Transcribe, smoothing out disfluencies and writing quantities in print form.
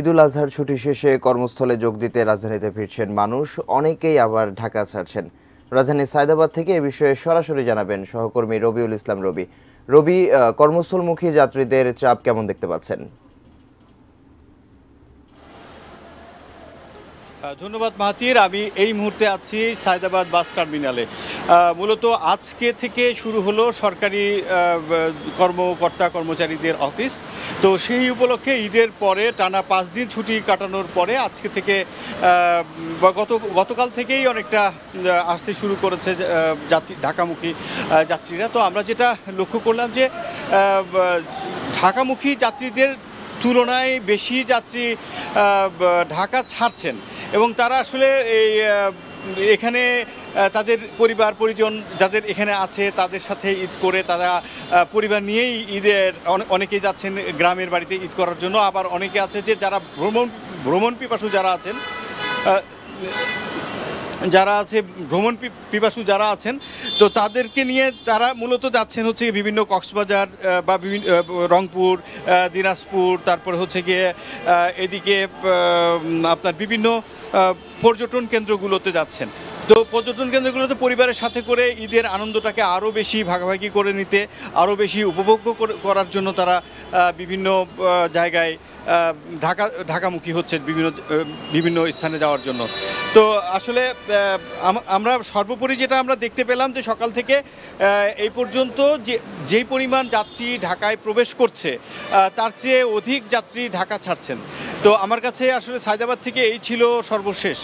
ঈদুল আজহার ছুটি শেষে কর্মস্থলে যোগ দিতে রাজধানীতে ফিরছেন মানুষ, অনেকেই আবার ঢাকা ছাড়ছেন। রাজধানীর সায়দাবাদ থেকে এ বিষয়ে সরাসরি জানাবেন সহকর্মী রবিউল ইসলাম রবি। রবি, কর্মস্থলমুখী যাত্রীদের চাপ কেমন দেখতে পাচ্ছেন? ধন্যবাদ মাহাতির। আমি এই মুহূর্তে আছি সায়দাবাদ বাস টার্মিনালে। মূলত আজকে থেকে শুরু হলো সরকারি কর্মকর্তা কর্মচারীদের অফিস। তো সেই উপলক্ষে ঈদের পরে টানা 5 দিন ছুটি কাটানোর পরে আজকে থেকে গতকাল থেকেই অনেকটা আসতে শুরু করেছে ঢাকামুখী যাত্রীরা। তো আমরা যেটা লক্ষ্য করলাম যে ঢাকামুখী যাত্রীদের তুলনায় বেশি যাত্রী ঢাকা ছাড়ছেন এবং তারা আসলে এখানে তাদের পরিবার পরিজন যাদের এখানে আছে তাদের সাথে ঈদ করে তারা পরিবার নিয়েই ঈদের অনেকেই যাচ্ছেন গ্রামের বাড়িতে ঈদ করার জন্য। আবার অনেকে আছে যে যারা ভ্রমণ পিপাসু যারা আছেন তো তাদেরকে নিয়ে তারা মূলত যাচ্ছেন হচ্ছে বিভিন্ন কক্সবাজার বা বিভিন্ন রংপুর, দিনাজপুর, তারপরে হচ্ছে গিয়ে এদিকে আপনার বিভিন্ন পর্যটন কেন্দ্রগুলোতে যাচ্ছেন। তো পর্যটন কেন্দ্রগুলোতে পরিবারের সাথে করে ঈদের আনন্দটাকে আরও বেশি ভাগাভাগি করে নিতে, আরও বেশি উপভোগ করার জন্য তারা বিভিন্ন জায়গায় ঢাকামুখী হচ্ছে বিভিন্ন স্থানে যাওয়ার জন্য। তো আসলে আমরা সর্বোপরি যেটা আমরা দেখতে পেলাম যে সকাল থেকে এই পর্যন্ত যেই পরিমাণ যাত্রী ঢাকায় প্রবেশ করছে তার চেয়ে অধিক যাত্রী ঢাকা ছাড়ছেন। তো আমার কাছে আসলে সায়দাবাদ থেকে এই ছিল সর্বশেষ।